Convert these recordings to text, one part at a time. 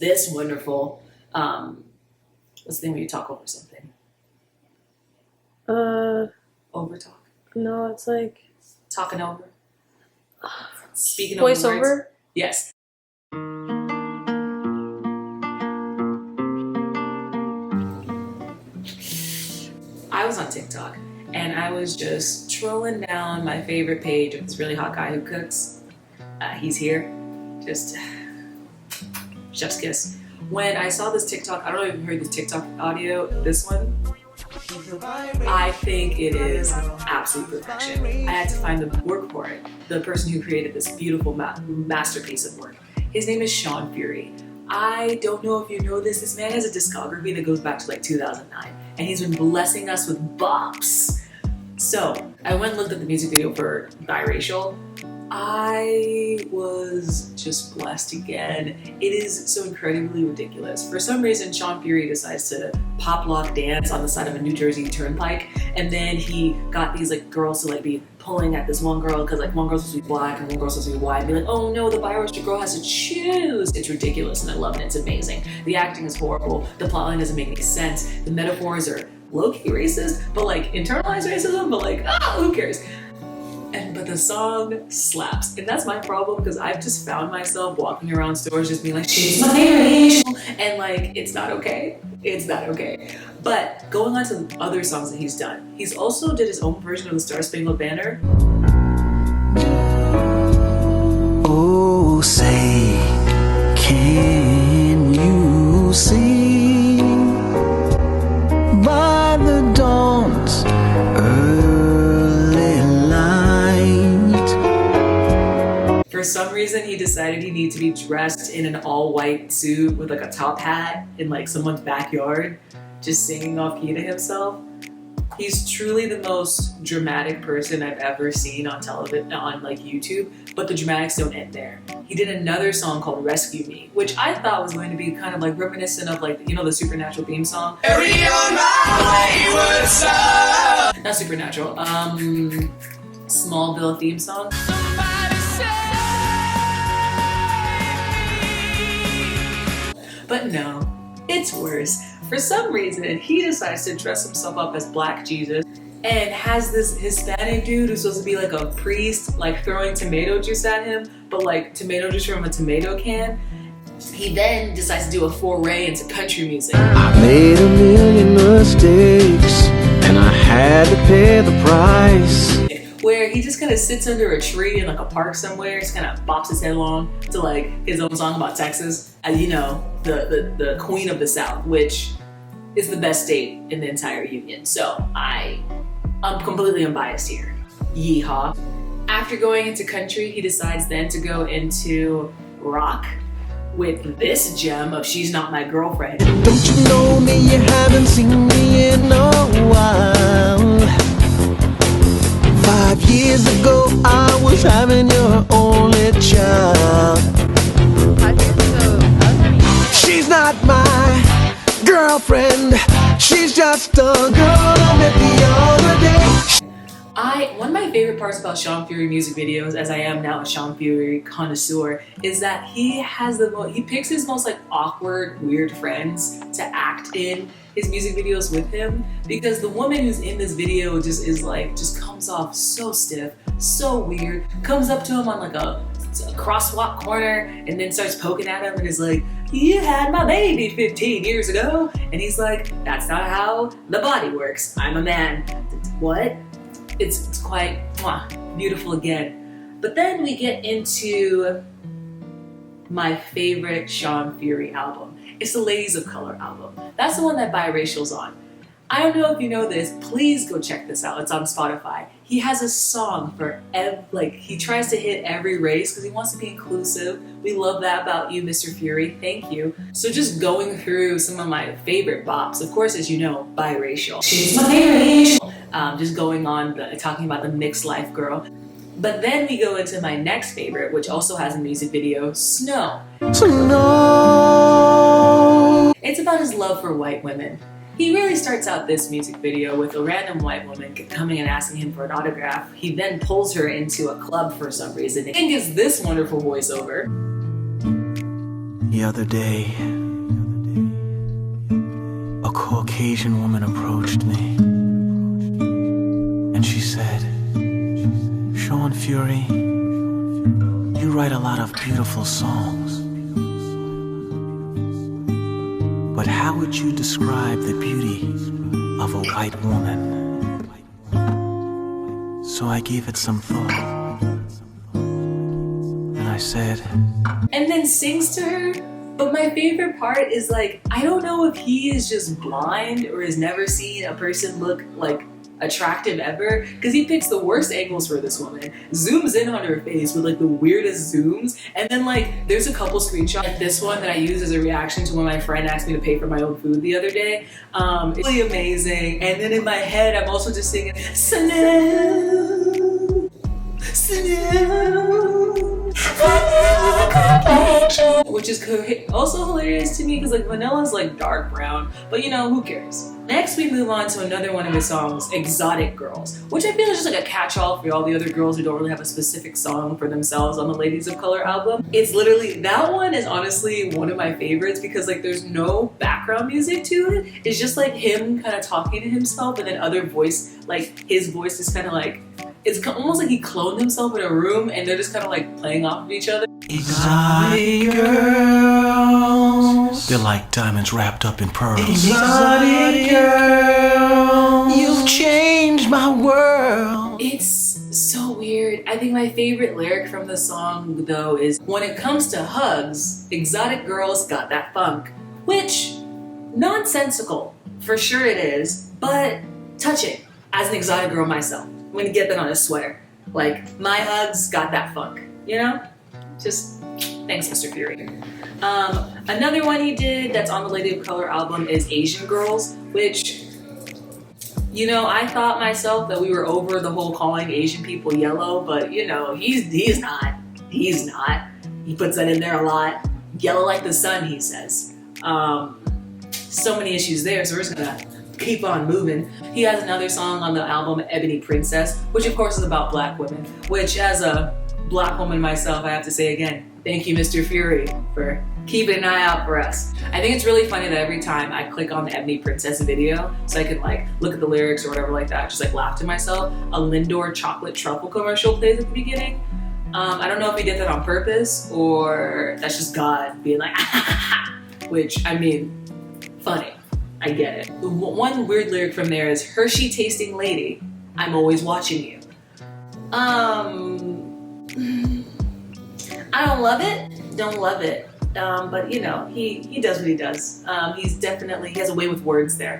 This wonderful, what's the thing when you talk over something? Over talk. No, it's like talking over. Speaking over voiceover. words. Yes. I was on TikTok and I was just trolling down my favorite page of this really hot guy who cooks. He's here. Just chef's kiss. When I saw this TikTok, I don't know if you heard this TikTok audio, this one. I think it is absolute perfection. I had to find the work for it. The person who created this beautiful masterpiece of work. His name is Sean Fury. I don't know if you know this. This man has a discography that goes back to like 2009, and he's been blessing us with bops. So I went and looked at the music video for Biracial. I was just blessed again. It is so incredibly ridiculous. For some reason, Sean Fury decides to pop lock dance on the side of a New Jersey turnpike, and then he got these like girls to like be pulling at this one girl because like one girl's supposed to be black and one girl's supposed to be white, and be like, oh no, the biracial girl has to choose. It's ridiculous and I love it. It's amazing. The acting is horrible. The plotline doesn't make any sense. The metaphors are low-key racist, but like internalized racism, but like, who cares? But the song slaps, and that's my problem because I've just found myself walking around stores just being like, she's my biracial, and like, it's not okay. It's not okay. But going on to other songs that he's done, he's also did his own version of the Star Spangled Banner. Oh, say, can you see by the dawn's early light? For some reason, he decided he needed to be dressed in an all-white suit with like a top hat in like someone's backyard, just singing off key to himself. He's truly the most dramatic person I've ever seen on television, on like YouTube, but the dramatics don't end there. He did another song called Rescue Me, which I thought was going to be kind of like reminiscent of like, you know, the Supernatural theme song. Carry on my wayward son. Not Supernatural, Smallville theme song. But no, it's worse. For some reason, he decides to dress himself up as Black Jesus and has this Hispanic dude who's supposed to be like a priest, like throwing tomato juice at him, but like tomato juice from a tomato can. He then decides to do a foray into country music. I made a million mistakes and I had to pay the price. Where he just kind of sits under a tree in like a park somewhere, just kind of bops his head along to like his own song about Texas, and you know, the queen of the South, which is the best state in the entire union. So I'm completely unbiased here. Yeehaw. After going into country, he decides then to go into rock with this gem of She's Not My Girlfriend. Don't you know me? You haven't seen me in a while. 5 years ago, I was having your only child. She's not my girlfriend. She's just a girl I met the other day. One of my favorite parts about Sean Fury music videos, as I am now a Sean Fury connoisseur, is that he picks his most like awkward, weird friends to act in his music videos with him, because the woman who's in this video just comes off so stiff, so weird, comes up to him on like a crosswalk corner and then starts poking at him and is like, you had my baby 15 years ago, and he's like, that's not how the body works, I'm a man. What? It's quite beautiful again. But then we get into my favorite Sean Fury album. It's the Ladies of Color album. That's the one that Biracial's on. I don't know if you know this, please go check this out. It's on Spotify. He has a song for he tries to hit every race because he wants to be inclusive. We love that about you, Mr. Fury. Thank you. So just going through some of my favorite bops. Of course, as you know, Biracial. She's my biracial. Just going on, talking about the mixed life girl. But then we go into my next favorite, which also has a music video, Snow. Snow. It's about his love for white women. He really starts out this music video with a random white woman coming and asking him for an autograph. He then pulls her into a club for some reason and gives this wonderful voiceover. The other day, a Caucasian woman approached me, and she said, "Sean Fury, you write a lot of beautiful songs, but how would you describe the beauty of a white woman?" So I gave it some thought, and I said, and then sings to her. But my favorite part is like, I don't know if he is just blind or has never seen a person look like attractive ever, because he picks the worst angles for this woman, zooms in on her face with like the weirdest zooms, and then like there's a couple screenshots like this one that I used as a reaction to when my friend asked me to pay for my own food the other day. It's really amazing. And then in my head I'm also just singing Sanu, Sanu, which is also hilarious to me because like Vanilla's like dark brown, but you know, who cares? Next we move on to another one of his songs, Exotic Girls, which I feel is just like a catch-all for all the other girls who don't really have a specific song for themselves on the Ladies of Color album. It's literally, that one is honestly one of my favorites because like there's no background music to it. It's just like him kind of talking to himself and then other voice, like his voice is kind of like, it's almost like he cloned himself in a room and they're just kind of like playing off of each other. "Exotic girls, they're like diamonds wrapped up in pearls. Exotic girls, you've changed my world." It's so weird. I think my favorite lyric from the song though is, "When it comes to hugs, exotic girls got that funk," which, nonsensical, for sure it is, but touching. As an exotic girl myself, I'm gonna get that on a sweater. Like, my hugs got that funk, you know? Just, thanks, Mr. Fury. Another one he did that's on the Lady of Color album is Asian Girls, which, you know, I thought myself that we were over the whole calling Asian people yellow, but you know, he's not. He's not. He puts that in there a lot. Yellow like the sun, he says. So many issues there, so we're just gonna keep on moving. He has another song on the album, Ebony Princess, which of course is about black women, which as a black woman myself, I have to say again, thank you, Mr. Fury, for keeping an eye out for us. I think it's really funny that every time I click on the Ebony Princess video, so I can like look at the lyrics or whatever like that, just like laugh to myself, a Lindor chocolate truffle commercial plays at the beginning. I don't know if he did that on purpose or that's just God being like, which I mean, funny. I get it. One weird lyric from there is, "Hershey tasting lady, I'm always watching you." I don't love it, but you know, he does what he does. He has a way with words there.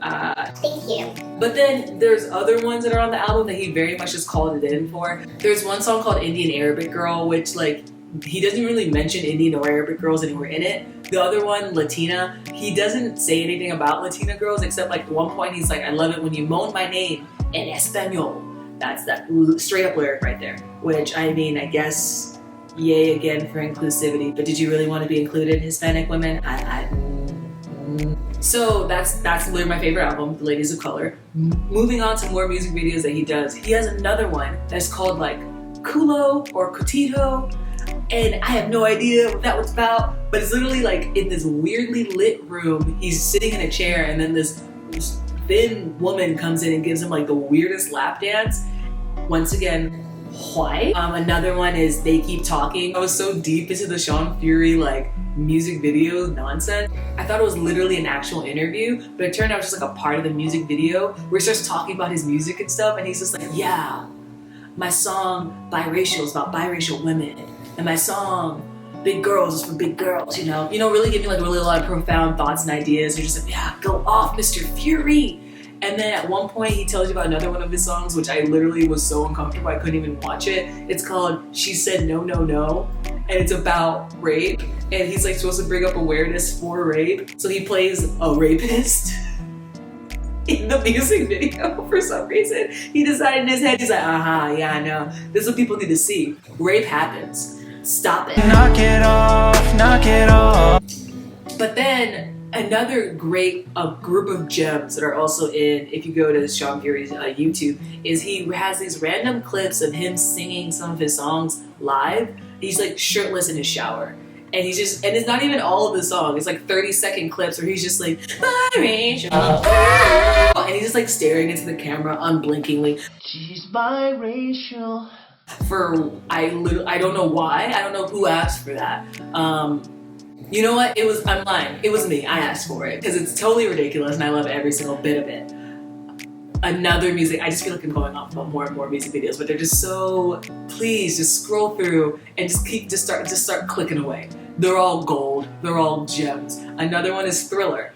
Thank you. But then there's other ones that are on the album that he very much just called it in for. There's one song called Indian Arabic Girl, which like, he doesn't really mention Indian or Arabic girls anywhere in it. The other one, Latina, he doesn't say anything about Latina girls except like at one point he's like, "I love it when you moan my name in Espanol." That's that straight up lyric right there. Which I mean, I guess, yay again for inclusivity. But did you really want to be included, Hispanic women? So that's literally my favorite album, The Ladies of Color. Moving on to more music videos that he does. He has another one that's called like Culo or Cutito. And I have no idea what that was about, but it's literally like in this weirdly lit room, he's sitting in a chair and then this thin woman comes in and gives him like the weirdest lap dance. Once again, why? Another one is They Keep Talking. I was so deep into the Sean Fury like music video nonsense. I thought it was literally an actual interview, but it turned out just like a part of the music video where he starts talking about his music and stuff, and he's just like, "Yeah, my song Biracial is about biracial women. And my song, Big Girls, is for big girls," you know? Really giving like really a lot of profound thoughts and ideas. You're just like, yeah, go off, Mr. Fury. And then at one point he tells you about another one of his songs, which I literally was so uncomfortable I couldn't even watch it. It's called She Said No, No, No. And it's about rape. And he's like supposed to bring up awareness for rape. So he plays a rapist in the music video for some reason. He decided in his head, he's like, yeah, I know. This is what people need to see. Rape happens. Stop it. Knock it off, knock it off. But then another great group of gems that are also in, if you go to Sean Fury's YouTube, is he has these random clips of him singing some of his songs live. He's like shirtless in his shower. And he's just, and it's not even all of the song. It's like 30-second clips where he's just like, biracial, and he's just like staring into the camera unblinkingly. She's biracial. For, I don't know why. I don't know who asked for that. You know what? I'm lying. It was me. I asked for it because it's totally ridiculous and I love every single bit of it. Another music, I just feel like I'm going off about more and more music videos, but they're just so, please just scroll through and just start clicking away. They're all gold, they're all gems. Another one is Thriller.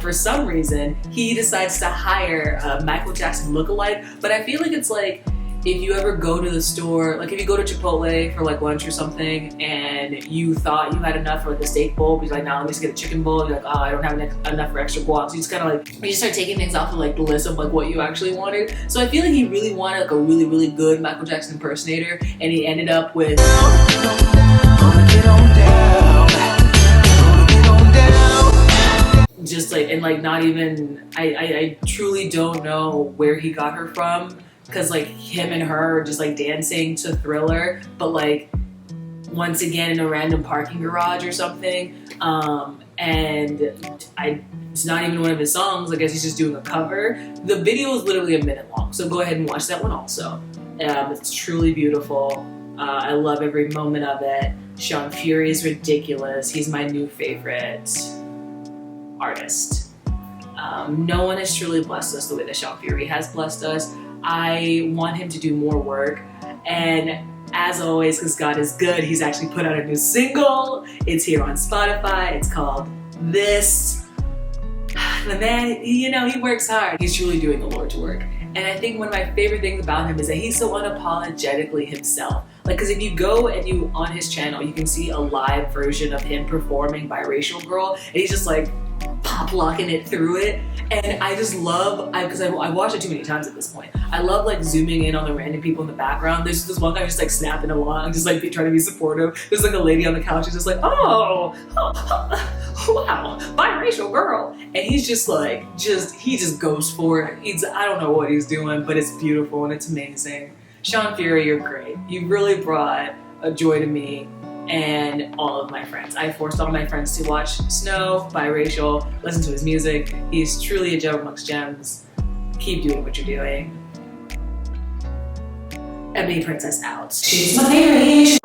For some reason, he decides to hire a Michael Jackson lookalike, but I feel like it's like, if you ever go to the store, like if you go to Chipotle for like lunch or something and you thought you had enough for like a steak bowl, but you're like, nah, let me just get a chicken bowl. You're like, oh, I don't have enough for extra guac. So you just kind of like, you just start taking things off of like the list of like what you actually wanted. So I feel like he really wanted like a really, really good Michael Jackson impersonator, and he ended up with just like, and like not even, I truly don't know where he got her from. Because like him and her are just like dancing to Thriller, but like once again in a random parking garage or something. And it's not even one of his songs. I guess he's just doing a cover. The video is literally a minute long, so go ahead and watch that one also. It's truly beautiful. I love every moment of it. Sean Fury is ridiculous. He's my new favorite artist. No one has truly blessed us the way that Sean Fury has blessed us. I want him to do more work, and as always, because God is good, he's actually put out a new single. It's here on Spotify. It's called This. The man, you know, he works hard. He's truly doing the Lord's work. And I think one of my favorite things about him is that he's so unapologetically himself. Like, because if you go and you, on his channel, you can see a live version of him performing Biracial Girl, and he's just like pop locking it through it. And I just love, because I watched it too many times at this point. I love like zooming in on the random people in the background. There's this one guy just like snapping along, just like trying to be supportive. There's like a lady on the couch who's just like, oh, wow, biracial girl. And he's just like, he just goes for it. I don't know what he's doing, but it's beautiful and it's amazing. Sean Fury, you're great. You really brought a joy to me and all of my friends. I forced all my friends to watch Snow, Biracial, listen to his music. He's truly a gem amongst gems. Keep doing what you're doing. Ebony Princess out. She's my favorite.